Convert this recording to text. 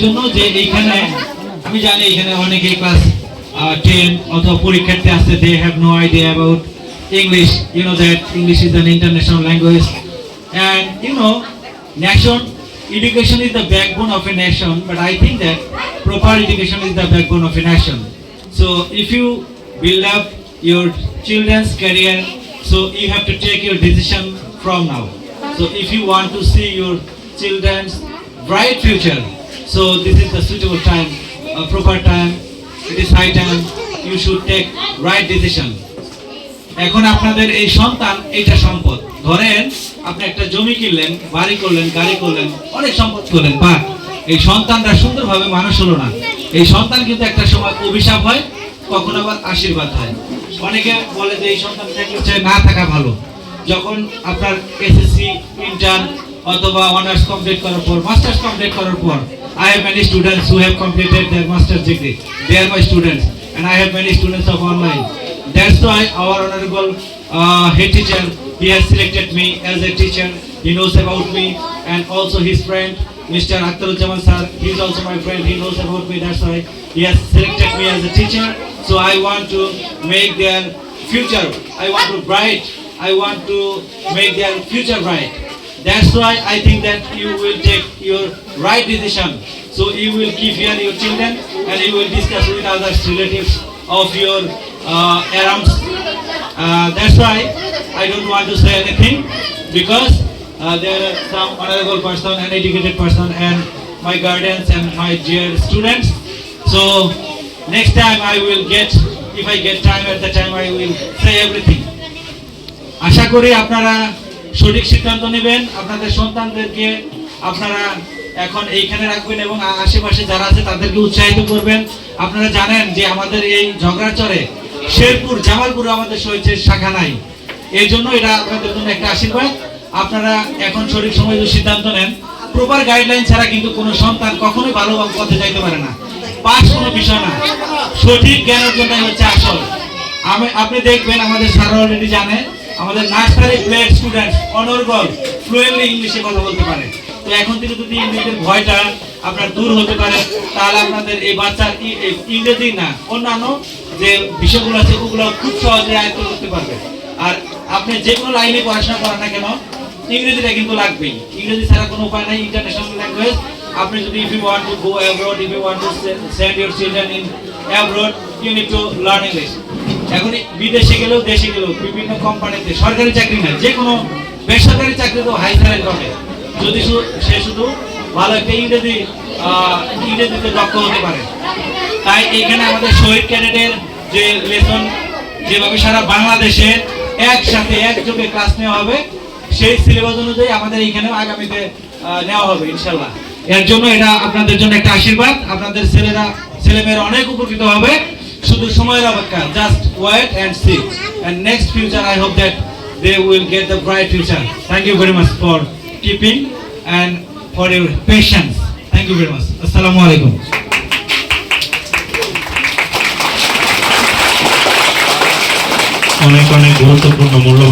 জন্য যে এইখানে আমি জানি এখানে অনেকে ক্লাস 10 অথবা পরীক্ষার্থী আছে, they have no idea about English. You know that English is an international language, and you know, nation education is the backbone of a nation. But I think that proper education is the backbone of a nation. So if you build up your children's career, so you have to take your decision from now. So if you want to see your children's bright future, so this is the suitable time, proper time. It is high time you should take right decision. এখন আপনাদের এই সন্তান এইটা সম্পদ। ধরেন আপনি একটা জমি কিনলেন, বাড়ি করলেন, গাড়ি করলেন, অনেক সম্পদ করলেন, বাট এই সন্তানটা সুন্দরভাবে মানুষ হলো না। এই সন্তান কিন্তু একটা সময় অভিশাপ হয়, কখনো আবার আশীর্বাদ হয়। অনেকে বলে যে এই সন্তান থাকলে না থাকা ভালো। যখন আপনার এসএসসি, ইন্টার অথবা অনার্স কমপ্লিট করার পর, মাস্টার্স কমপ্লিট করার পর, I have many students who have completed their master's degree. They are my students, and I have many students of online. That's why our honorable head teacher, he has selected me as a teacher. He knows about me, and also his friend, Mr. Akhtaruzzaman sir, he is also my friend. He knows about me. That's why he has selected me as a teacher. So I want to make their future. I want to make their future bright. That's why I think that you will take your right decision. So you will keep here your children, and you will discuss with other relatives of your around. That's why I don't want to say anything, because there are some honorable person and educated person and my guardians and my dear students. So next time if I get time, at the time I will say everything. আশা করি আপনারা সঠিক সিদ্ধান্ত নেবেন। আপনাদের সন্তানদেরকে আপনারা এখন এইখানে রাখবেন এবং আশেপাশে যারা আছে তাদেরকে উৎসাহিত করবেন। আপনারা জানেন যে আমাদের এই ঝগড়াচরে শেরপুর, জামালপুরে আমাদের শহীদের শাখা নাই। এই জন্য এটা আপনাদের জন্য একটা আশীর্বাদ। আপনারা এখন সঠিক সময় যদি সিদ্ধান্ত নেন, প্রপার গাইডলাইন ছাড়া কিন্তু কোনো সন্তান কখনোই ভালো পথে যাইতে পারে না। পাস কোনো বিষয় না, সঠিক জ্ঞান অর্জনটাই হচ্ছে আসল। আপনি দেখবেন আমাদের স্যার অলরেডি জানে, আমাদের নার্সারি প্লেট স্টুডেন্টস অনর্গল ফ্লুয়েন্টলি ইংলিশে কথা বলতে পারে। তো এখন থেকে যদি ইংরেজির ভয়টা আপনার দূর হতে পারে, তাহলে আপনাদের এই বাচ্চার ইংরেজি না অন্যান্য যে বিষয়গুলো আছে ওগুলো খুব সহজে আয়ত্ত করতে পারবে। আর আপনি যে কোনো লাইনে পড়াশোনা করেন না কেন, ইংরেজিটা কিন্তু লাগবেই। ইংরেজি ছাড়া কোনো উপায় নাই, ইন্টারন্যাশনাল ল্যাঙ্গুয়েজ। আপনি যদি if you want to go abroad, if you want to send your children in abroad, you need to learn English. এখন বিদেশে গেলেও দেশে গেলেও বিভিন্ন কোম্পানিতে সরকারি চাকরি না, যে কোনো বেসরকারি চাকরি তো হাই স্যালারি পাবে যদি সে শুধু ভালো একটা ইংরেজিতে দক্ষ হতে পারে। তাই এখানে আমাদের শহীদ ক্যাডেটের যে লেসন যেভাবে সারা বাংলাদেশে একসাথে একযোগে ক্লাস নেওয়া হবে, সেই সিলেবাস অনুযায়ী আমাদের এখানে আগামীতে নেওয়া হবে ইনশাল্লাহ। এর জন্য এটা আপনাদের জন্য একটা আশীর্বাদ। আপনাদের ছেলেমেয়েরা অনেক উপকৃত হবে। শুধু সময়ের অপেক্ষা, just wait and see, and next future I hope that they will get the bright future. Thank you very much for keeping and for your patience. Thank you very much. Assalamu alaikum. অনেক অনেক গুরুত্বপূর্ণ মূল্যবান